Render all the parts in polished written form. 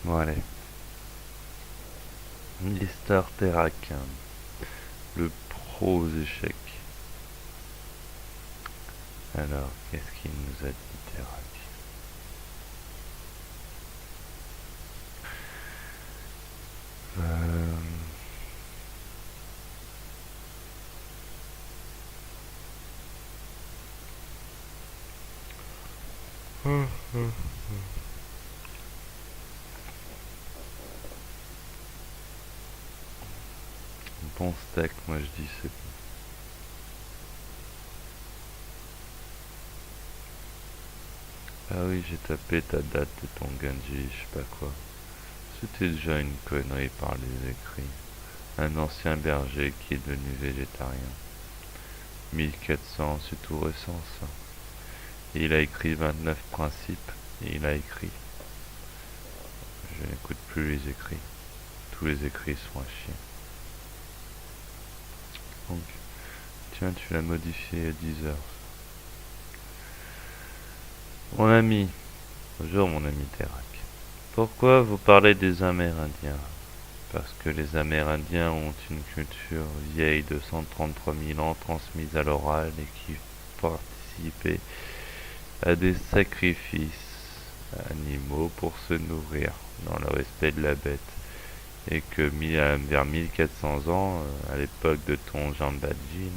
Bon allez. Lister Terrac. Le pro aux échecs. Alors, qu'est-ce qu'il nous a dit Terrac? Bon steak, moi je dis c'est bon. Ah oui, j'ai tapé ta date de ton Genji, je sais pas quoi. C'était déjà une connerie par les écrits. Un ancien berger qui est devenu végétarien. 1400, c'est tout récent ça. Et il a écrit 29 principes, et il a écrit. Je n'écoute plus les écrits. Tous les écrits sont à chier. Donc, tiens, tu l'as modifié à 10 heures. Mon ami, bonjour mon ami Terak. Pourquoi vous parlez des Amérindiens? Parce que les Amérindiens ont une culture vieille de 133 000 ans transmise à l'oral et qui participait à des sacrifices animaux pour se nourrir dans le respect de la bête. Et que vers 1400 ans, à l'époque de ton Jean Badji,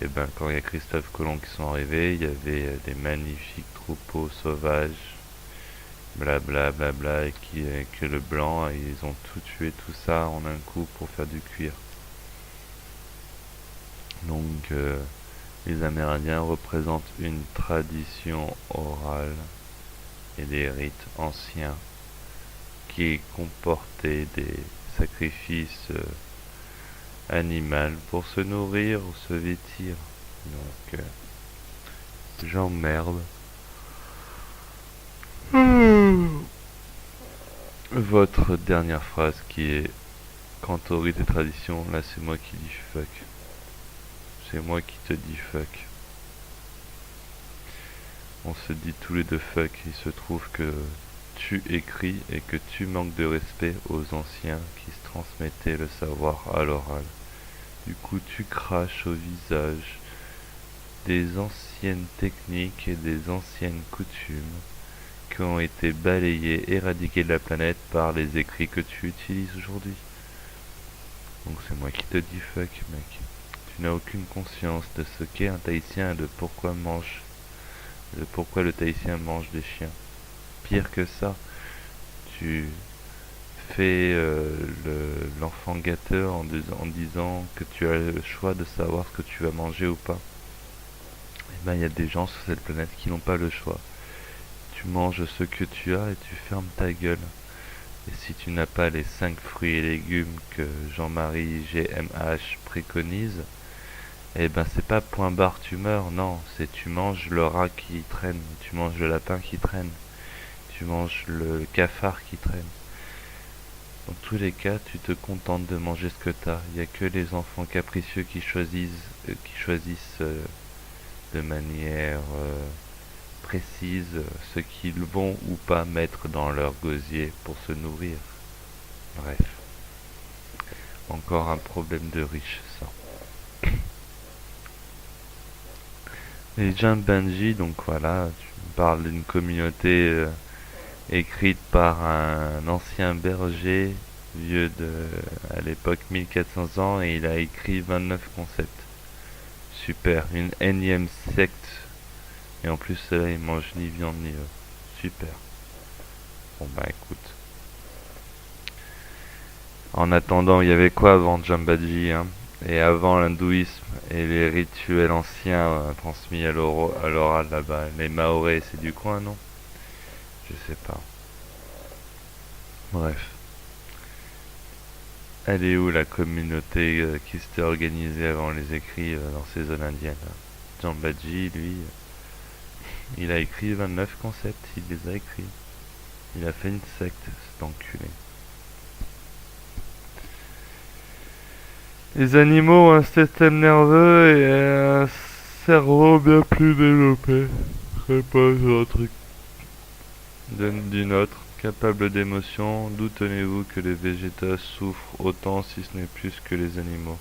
et ben quand il y a Christophe Colomb qui sont arrivés, il y avait des magnifiques troupeaux sauvages, blabla blabla, et que le blanc, et ils ont tout tué tout ça en un coup pour faire du cuir. Donc les Amérindiens représentent une tradition orale et des rites anciens qui comportaient des sacrifices animaux pour se nourrir ou se vêtir. Donc j'emmerde votre dernière phrase qui est quant aux rites et traditions, là c'est moi qui dis fuck. C'est moi qui te dis fuck. On se dit tous les deux fuck. Il se trouve que tu écris et que tu manques de respect aux anciens qui se transmettaient le savoir à l'oral. Du coup tu craches au visage des anciennes techniques et des anciennes coutumes qui ont été balayées, éradiquées de la planète par les écrits que tu utilises aujourd'hui. Donc c'est moi qui te dis fuck mec. Tu n'as aucune conscience de ce qu'est un Tahitien et de pourquoi le Tahitien mange des chiens. Pire que ça, tu fais l'enfant gâteur en disant que tu as le choix de savoir ce que tu vas manger ou pas. Et ben il y a des gens sur cette planète qui n'ont pas le choix. Tu manges ce que tu as et tu fermes ta gueule. Et si tu n'as pas les 5 fruits et légumes que Jean-Marie GMH préconise, eh ben c'est pas point barre tu meurs, non, c'est tu manges le rat qui traîne, tu manges le lapin qui traîne, tu manges le cafard qui traîne. Dans tous les cas, tu te contentes de manger ce que t'as. Il n'y a que les enfants capricieux qui choisissent de manière précise ce qu'ils vont ou pas mettre dans leur gosier pour se nourrir. Bref, encore un problème de riche, ça. Les Jumbanji, donc voilà, tu parles d'une communauté écrite par un ancien berger, vieux à l'époque 1400 ans, et il a écrit 29 concepts. Super, une énième secte, et en plus là il mange ni viande ni œufs. Super. Bon bah écoute. En attendant, il y avait quoi avant Jambaji, hein? Et avant l'hindouisme et les rituels anciens transmis à l'oral là-bas. Les Maoris, c'est du coin, non? Je sais pas. Bref. Elle est où la communauté qui s'était organisée avant les écrits dans ces zones indiennes? Jambaji, lui, il a écrit 29 concepts, il les a écrits. Il a fait une secte, cet enculé. Les animaux ont un système nerveux et un cerveau bien plus développé. Je sais pas, c'est un truc d'une autre. Capable d'émotion, d'où tenez-vous que les végétaux souffrent autant si ce n'est plus que les animaux?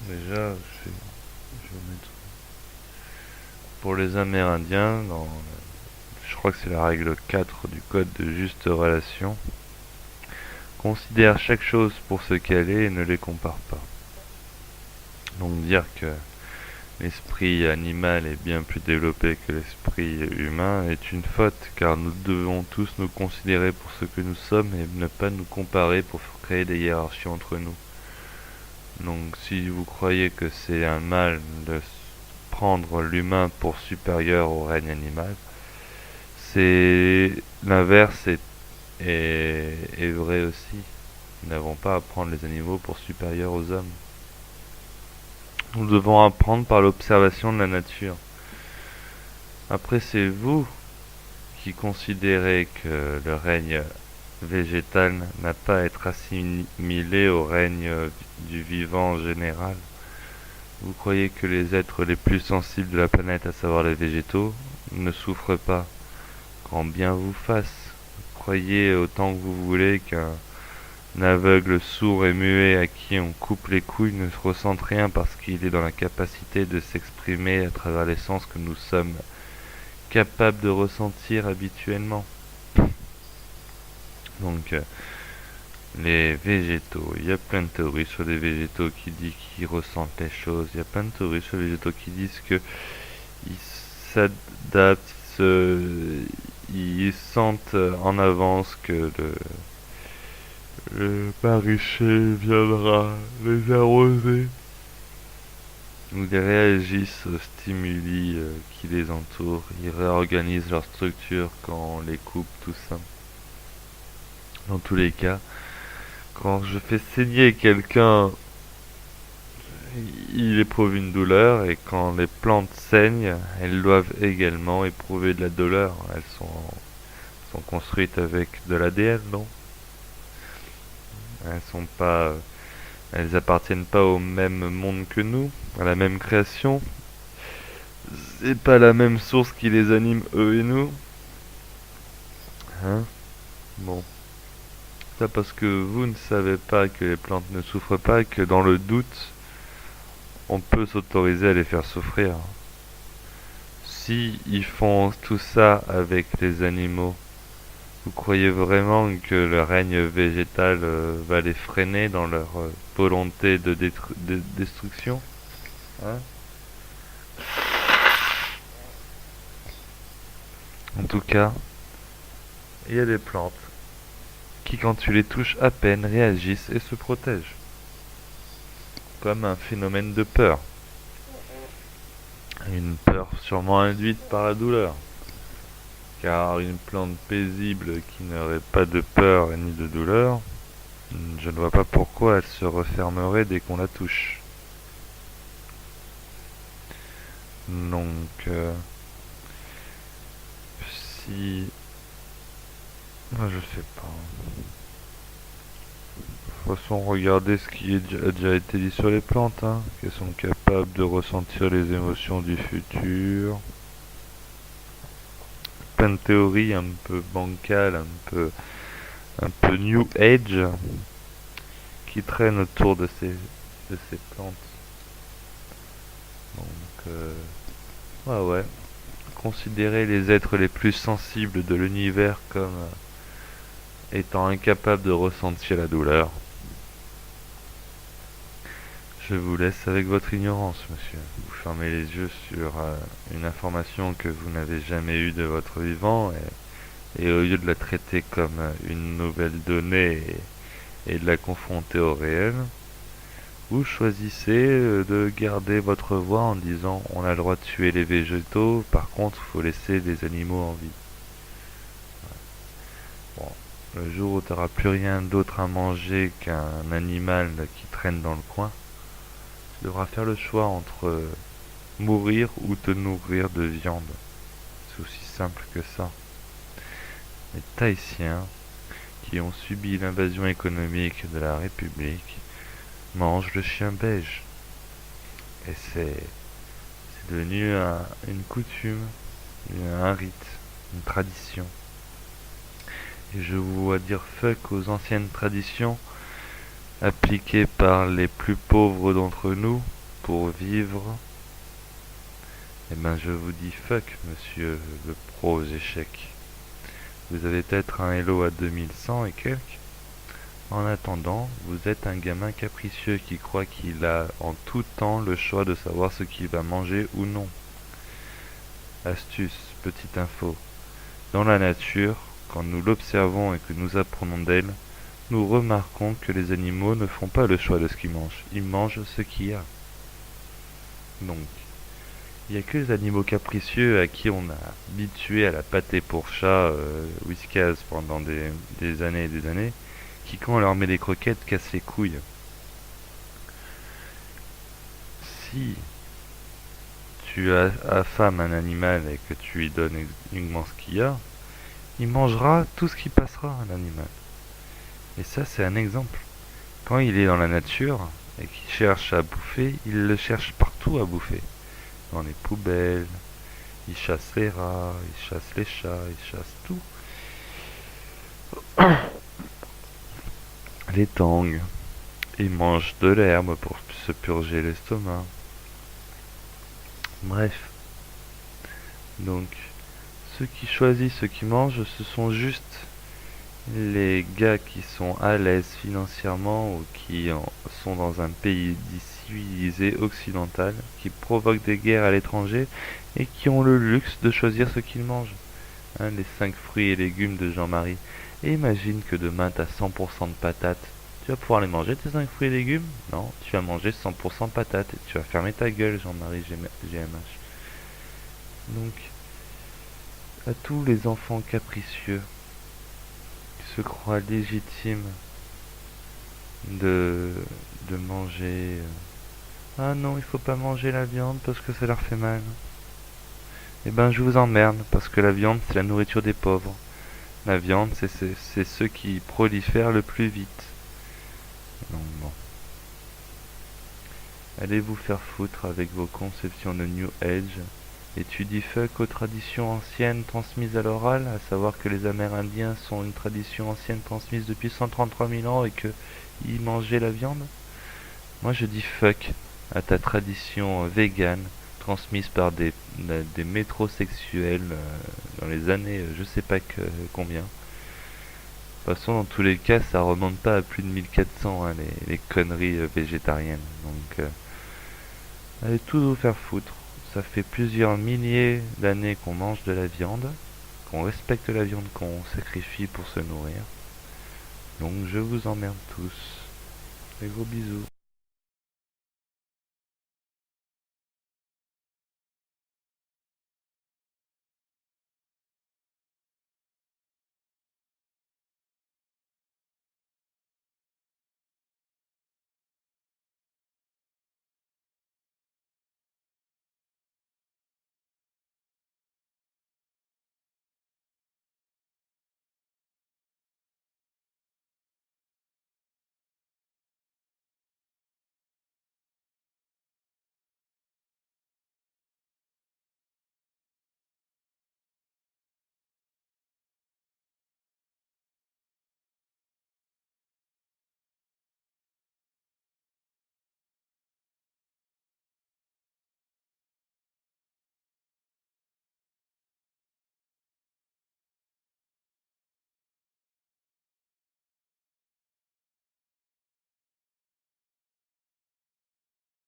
Déjà, je vais mettre... Pour les Amérindiens, je crois que c'est la règle 4 du code de juste relation, considère chaque chose pour ce qu'elle est et ne les compare pas. Donc dire que l'esprit animal est bien plus développé que l'esprit humain est une faute, car nous devons tous nous considérer pour ce que nous sommes et ne pas nous comparer pour créer des hiérarchies entre nous. Donc si vous croyez que c'est un mal de prendre l'humain pour supérieur au règne animal, c'est l'inverse est vrai aussi. Nous n'avons pas à prendre les animaux pour supérieurs aux hommes. Nous devons apprendre par l'observation de la nature. Après, c'est vous qui considérez que le règne végétal n'a pas à être assimilé au règne du vivant en général. Vous croyez que les êtres les plus sensibles de la planète, à savoir les végétaux, ne souffrent pas, quand bien vous fasse. Croyez autant que vous voulez qu'un aveugle, sourd et muet à qui on coupe les couilles ne ressente rien parce qu'il est dans la capacité de s'exprimer à travers les sens que nous sommes capables de ressentir habituellement. Donc, les végétaux, il y a plein de théories sur les végétaux qui disent qu'ils ressentent les choses. Il y a plein de théories sur les végétaux qui disent que ils s'adaptent, ils sentent en avance que le maraîcher viendra les arroser. Ou ils réagissent aux stimuli qui les entourent. Ils réorganisent leur structure quand on les coupe, tout ça. Dans tous les cas, quand je fais saigner quelqu'un, il éprouve une douleur, et quand les plantes saignent, elles doivent également éprouver de la douleur. Elles sont construites avec de l'ADN, non? Elles appartiennent pas au même monde que nous, à la même création. C'est pas la même source qui les anime eux et nous. Hein? Bon. Ça parce que vous ne savez pas que les plantes ne souffrent pas, et que dans le doute, on peut s'autoriser à les faire souffrir. Si ils font tout ça avec les animaux, vous croyez vraiment que le règne végétal va les freiner dans leur volonté de destruction? Hein? En tout cas, il y a des plantes qui, quand tu les touches à peine, réagissent et se protègent. Comme un phénomène de peur. Une peur sûrement induite par la douleur. Car une plante paisible qui n'aurait pas de peur ni de douleur, je ne vois pas pourquoi elle se refermerait dès qu'on la touche. Donc, si... Moi, je sais pas. De toute façon, regardez ce qui a déjà été dit sur les plantes, hein, qu'elles sont capables de ressentir les émotions du futur. Plein de théories un peu bancales, un peu new age, qui traînent autour de ces plantes. Donc, ouais. Considérer les êtres les plus sensibles de l'univers comme étant incapables de ressentir la douleur. Je vous laisse avec votre ignorance, monsieur. Vous fermez les yeux sur une information que vous n'avez jamais eue de votre vivant, et au lieu de la traiter comme une nouvelle donnée et de la confronter au réel, vous choisissez de garder votre voix en disant on a le droit de tuer les végétaux, par contre il faut laisser les animaux en vie. Bon, le jour où tu n'auras plus rien d'autre à manger qu'un animal qui traîne dans le coin, tu devras faire le choix entre mourir ou te nourrir de viande. C'est aussi simple que ça. Les Tahitiens, qui ont subi l'invasion économique de la République, mangent le chien beige. Et c'est devenu une coutume, un rite. une tradition. Et je vous vois dire fuck aux anciennes traditions appliquées par les plus pauvres d'entre nous pour vivre. Eh ben je vous dis fuck, monsieur le pro aux échecs. Vous avez peut-être un Hello à 2100 et quelques. En attendant, vous êtes un gamin capricieux qui croit qu'il a en tout temps le choix de savoir ce qu'il va manger ou non. Astuce, petite info. Dans la nature, quand nous l'observons et que nous apprenons d'elle, nous remarquons que les animaux ne font pas le choix de ce qu'ils mangent. Ils mangent ce qu'il y a. Donc, il n'y a que les animaux capricieux à qui on a habitué à la pâtée pour chat Whiskas pendant des années et des années, qui quand on leur met des croquettes cassent les couilles. Si tu affames un animal et que tu lui donnes uniquement ce qu'il y a, il mangera tout ce qui passera à l'animal. Et ça, c'est un exemple. Quand il est dans la nature et qu'il cherche à bouffer, il le cherche partout à bouffer. Dans les poubelles, il chasse les rats, il chasse les chats, il chasse tout. Les tangs. Il mange de l'herbe pour se purger l'estomac. Bref. Donc, ceux qui choisissent ce qu'ils mangent, ce sont juste les gars qui sont à l'aise financièrement ou qui sont dans un pays dit civilisé occidental, qui provoquent des guerres à l'étranger et qui ont le luxe de choisir ce qu'ils mangent. Hein, les 5 fruits et légumes de Jean-Marie. Et imagine que demain tu as 100% de patates. Tu vas pouvoir les manger tes 5 fruits et légumes? Non, tu vas manger 100% de patates et tu vas fermer ta gueule, Jean-Marie GMH. Donc, à tous les enfants capricieux qui se croient légitimes de, de manger. Ah non, il faut pas manger la viande parce que ça leur fait mal. Eh ben, je vous emmerde parce que la viande, c'est la nourriture des pauvres. La viande, c'est ceux qui prolifèrent le plus vite. Donc bon. Allez vous faire foutre avec vos conceptions de New Age. Et tu dis fuck aux traditions anciennes transmises à l'oral, à savoir que les Amérindiens sont une tradition ancienne transmise depuis 133 000 ans et qu'ils mangeaient la viande. Moi je dis fuck à ta tradition végane transmise par des métrosexuels dans les années je sais pas combien. De toute façon, dans tous les cas, ça remonte pas à plus de 1400, hein, les conneries végétariennes. Donc, allez tous vous faire foutre. Ça fait plusieurs milliers d'années qu'on mange de la viande, qu'on respecte la viande qu'on sacrifie pour se nourrir. Donc, je vous emmerde tous. Et gros bisous.